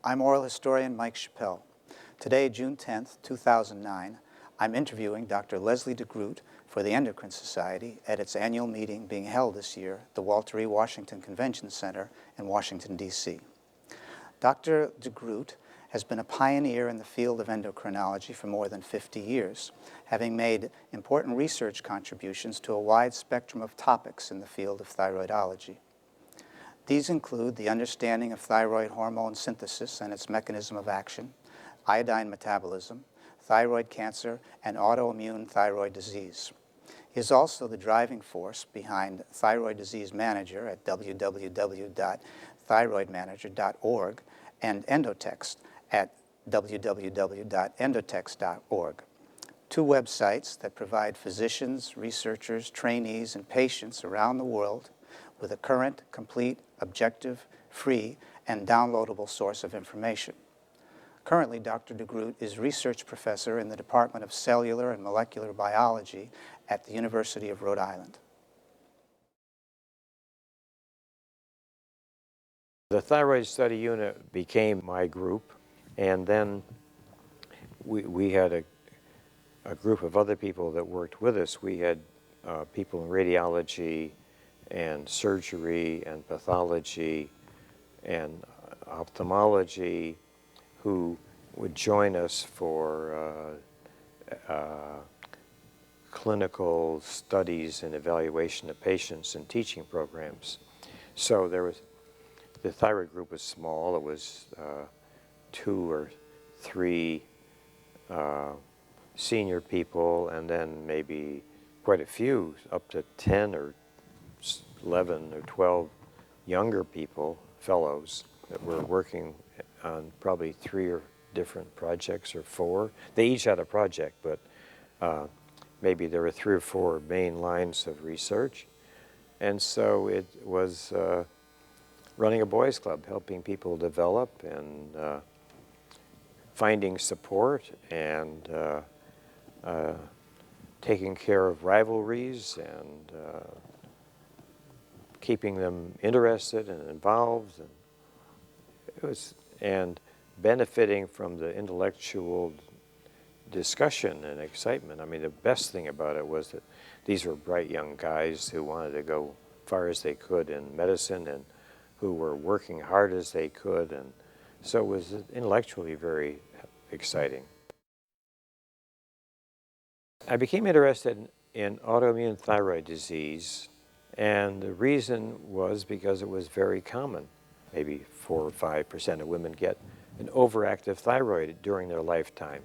I'm oral historian Mike Chappell. Today, June 10th, 2009, I'm interviewing Dr. Leslie Degroot for the Endocrine Society at its annual meeting being held this year at the Walter E. Washington Convention Center in Washington, D.C. Dr. Degroot has been a pioneer in the field of endocrinology for more than 50 years, having made important research contributions to a wide spectrum of topics in the field of thyroidology. These include the understanding of thyroid hormone synthesis and its mechanism of action, iodine metabolism, thyroid cancer, and autoimmune thyroid disease. He is also the driving force behind Thyroid Disease Manager at www.thyroidmanager.org and Endotext at www.endotext.org, two websites that provide physicians, researchers, trainees, and patients around the world with a current, complete, objective, free, and downloadable source of information. Currently, Dr. Degroot is research professor in the Department of Cellular and Molecular Biology at the University of Rhode Island. The Thyroid Study Unit became my group, and then we had a group of other people that worked with us. We had people in radiology and surgery and pathology and ophthalmology who would join us for clinical studies and evaluation of patients and teaching programs. So the thyroid group was small. It was 2 or 3 senior people, and then maybe quite a few, up to 10 or 11 or 12 younger people, fellows, that were working on probably 3 or different projects or 4. They each had a project, but maybe there were 3 or 4 main lines of research. And so it was running a boys' club, helping people develop and finding support and taking care of rivalries and keeping them interested and involved, and benefiting from the intellectual discussion and excitement. I mean, the best thing about it was that these were bright young guys who wanted to go far as they could in medicine and who were working hard as they could, and so it was intellectually very exciting. I became interested in autoimmune thyroid disease, and the reason was because it was very common. Maybe 4 or 5% of women get an overactive thyroid during their lifetime.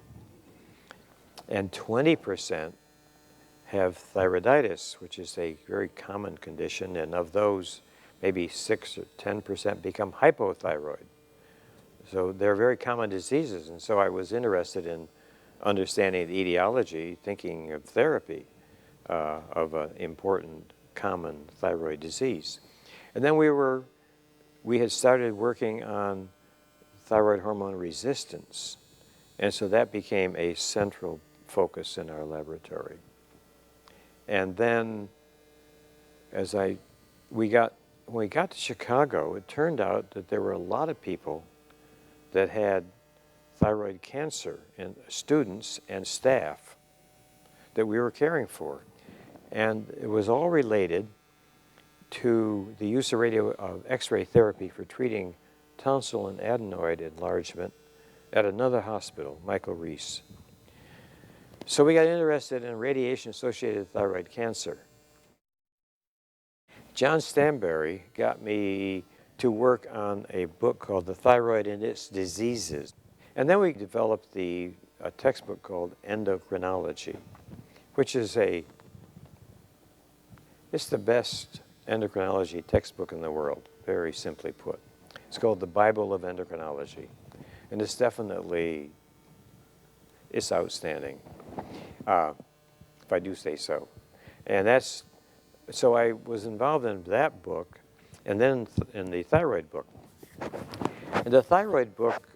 And 20% have thyroiditis, which is a very common condition, and of those, maybe 6 or 10% become hypothyroid. So they're very common diseases, and so I was interested in understanding the etiology, thinking of therapy of an important common thyroid disease. And then we had started working on thyroid hormone resistance, and so that became a central focus in our laboratory. And then when we got to Chicago, it turned out that there were a lot of people that had thyroid cancer, and students and staff that we were caring for. And it was all related to the use of X-ray therapy for treating tonsil and adenoid enlargement at another hospital, Michael Reese. So we got interested in radiation-associated thyroid cancer. John Stanberry got me to work on a book called The Thyroid and Its Diseases. And then we developed a textbook called Endocrinology, which is it's the best endocrinology textbook in the world, very simply put. It's called the Bible of Endocrinology, and it's outstanding, if I do say so. And so I was involved in that book, and then in the thyroid book. And the thyroid book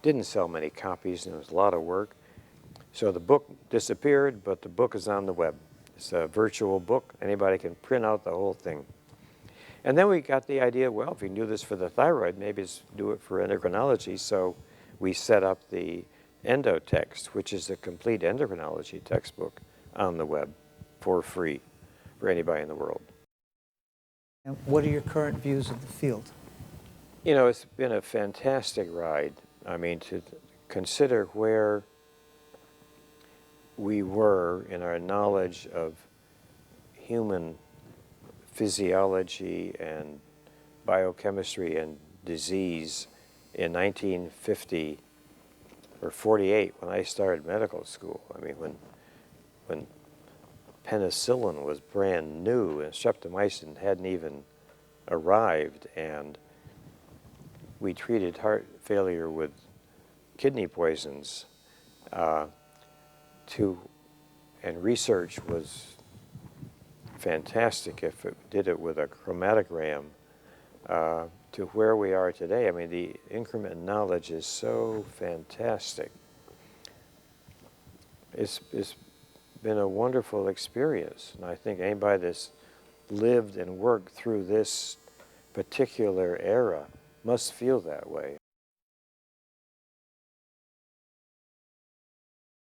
didn't sell many copies, and it was a lot of work. So the book disappeared, but the book is on the web. It's a virtual book. Anybody can print out the whole thing. And then we got the idea, well, if we can do this for the thyroid, maybe let's do it for endocrinology. So we set up the Endotext, which is a complete endocrinology textbook on the web for free for anybody in the world. And what are your current views of the field? You know, it's been a fantastic ride. I mean, to consider where we were in our knowledge of human physiology and biochemistry and disease in 1950 or 48 when I started medical school. I mean, when penicillin was brand new and streptomycin hadn't even arrived, and we treated heart failure with kidney poisons, and research was fantastic if it did it with a chromatogram, to where we are today. I mean, the increment in knowledge is so fantastic. It's been a wonderful experience, and I think anybody that's lived and worked through this particular era must feel that way.